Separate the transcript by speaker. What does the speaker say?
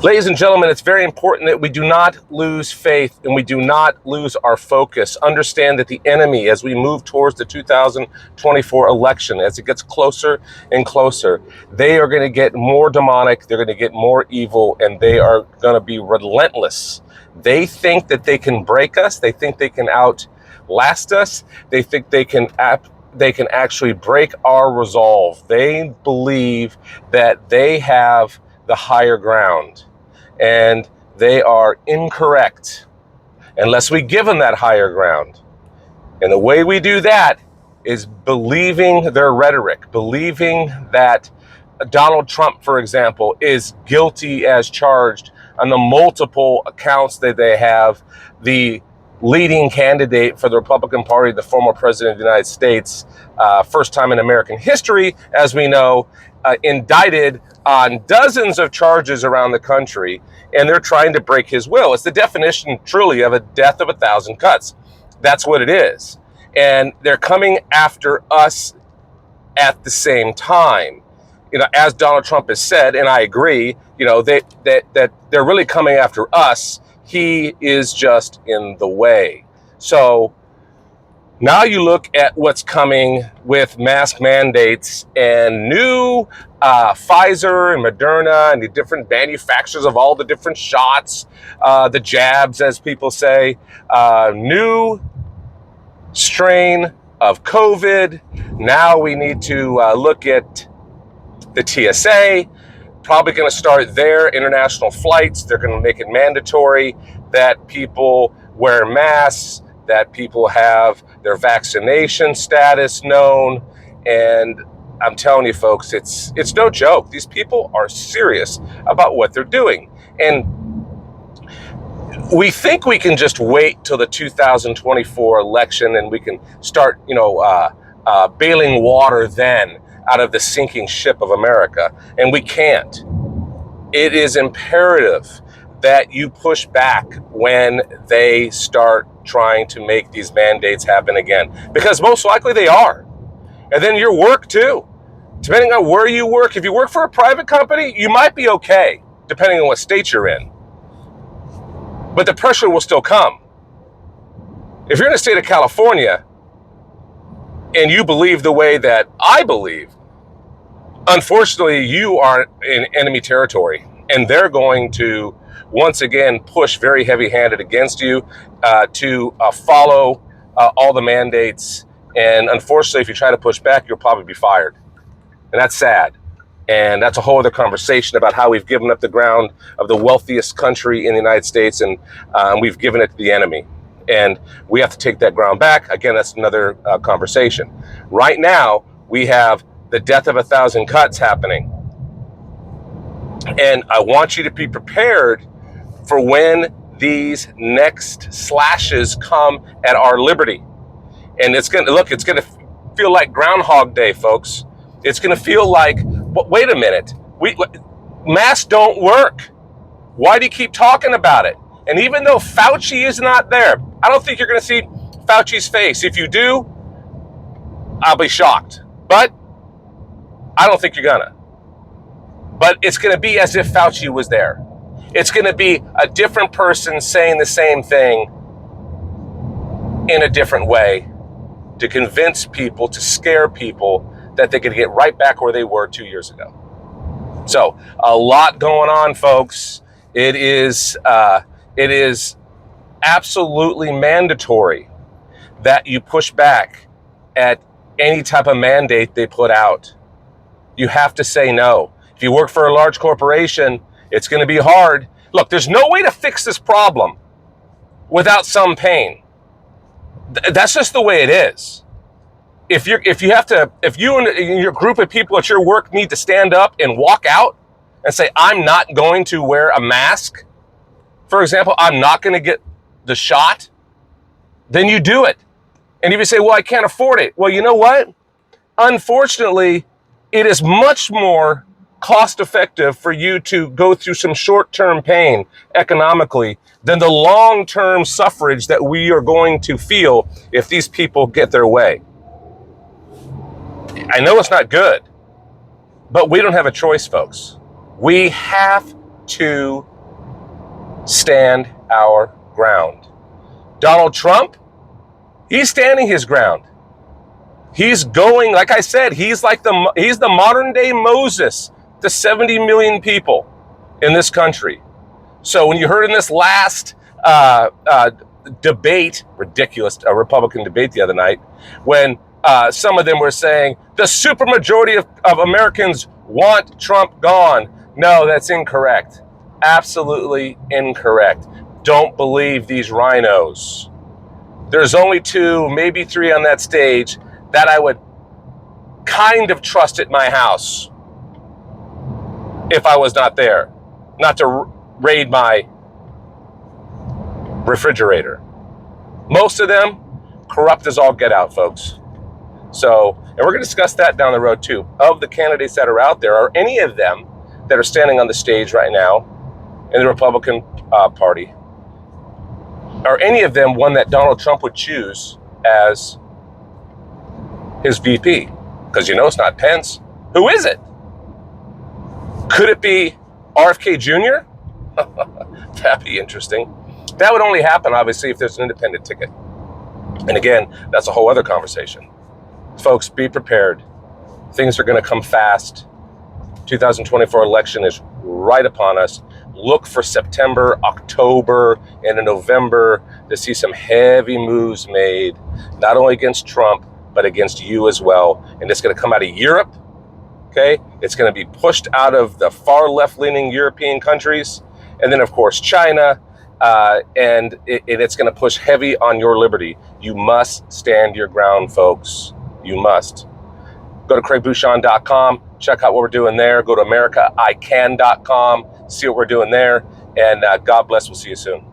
Speaker 1: Ladies and gentlemen, it's very important that we do not lose faith and we do not lose our focus. Understand that the enemy, as we move towards the 2024 election, as it gets closer and closer, they are going to get more demonic, they're going to get more evil, and they are going to be relentless. They think that they can break us. They think they can outlast us. They think they can actually break our resolve. They believe that they have the higher ground. And they are incorrect unless we give them that higher ground. And the way we do that is believing their rhetoric, believing that Donald Trump, for example, is guilty as charged on the multiple accounts that they have. The leading candidate for the Republican Party, the former president of the United States, first time in American history, as we know, indicted on dozens of charges around the country, and they're trying to break his will. It's the definition truly of a death of a thousand cuts. That's what it is. And they're coming after us at the same time. You know, as Donald Trump has said, and I agree, you know, that they're really coming after us. He is just in the way. So now you look at what's coming with mask mandates and new Pfizer and Moderna and the different manufacturers of all the different shots, the jabs, as people say, new strain of COVID. Now we need to look at the TSA, probably going to start their international flights. They're going to make it mandatory that people wear masks, that people have their vaccination status known. And I'm telling you, folks, it's no joke. These people are serious about what they're doing. And we think we can just wait till the 2024 election and we can start, bailing water then out of the sinking ship of America. And we can't. It is imperative that you push back when they start trying to make these mandates happen again, because most likely they are. And then your work too, depending on where you work. If you work for a private company, you might be okay, depending on what state you're in. But the pressure will still come. If you're in the state of California and you believe the way that I believe, unfortunately, you are in enemy territory, and they're going to once again push very heavy-handed against you to follow all the mandates. And unfortunately, if you try to push back, you'll probably be fired. And that's sad. And that's a whole other conversation about how we've given up the ground of the wealthiest country in the United States, and we've given it to the enemy. And we have to take that ground back. Again, that's another conversation. Right now, we have the death of a thousand cuts happening. And I want you to be prepared for when these next slashes come at our liberty. And it's going to feel like Groundhog Day, folks. It's going to feel like, wait a minute, masks don't work. Why do you keep talking about it? And even though Fauci is not there, I don't think you're going to see Fauci's face. If you do, I'll be shocked. But I don't think you're gonna. But it's going to be as if Fauci was there. It's going to be a different person saying the same thing in a different way to convince people, to scare people that they could get right back where they were 2 years ago. So a lot going on, folks. It is absolutely mandatory that you push back at any type of mandate they put out. You have to say no. If you work for a large corporation, it's going to be hard. Look, there's no way to fix this problem without some pain. That's just the way it is. If you and your group of people at your work need to stand up and walk out and say, I'm not going to wear a mask, for example, I'm not going to get the shot, then you do it. And if you say, well, I can't afford it. Well, you know what? Unfortunately, it is much more cost effective for you to go through some short-term pain economically than the long-term suffrage that we are going to feel if these people get their way. I know it's not good, but we don't have a choice, folks. We have to stand our ground. Donald Trump, he's standing his ground. He's going, like I said, he's the modern day Moses to 70 million people in this country. So when you heard in this last debate, ridiculous Republican debate the other night, when some of them were saying the supermajority of Americans want Trump gone. No, that's incorrect. Absolutely incorrect. Don't believe these rhinos. There's only 2, maybe 3 on that stage that I would kind of trust at my house if I was not there, not to raid my refrigerator. Most of them corrupt as all get out, folks. So, and we're going to discuss that down the road too. Of the candidates that are out there, are any of them that are standing on the stage right now in the Republican Party, are any of them one that Donald Trump would choose as his VP? Because you know it's not Pence. Who is it? Could it be RFK Jr.? That'd be interesting. That would only happen, obviously, if there's an independent ticket. And again, that's a whole other conversation. Folks, be prepared. Things are going to come fast. 2024 election is right upon us. Look for September, October, and in November to see some heavy moves made, not only against Trump, but against you as well. And it's going to come out of Europe, okay? It's going to be pushed out of the far left-leaning European countries. And then, of course, China. And it's going to push heavy on your liberty. You must stand your ground, folks. You must. Go to craigbouchon.com. Check out what we're doing there. Go to AmericaICan.com. See what we're doing there. And God bless. We'll see you soon.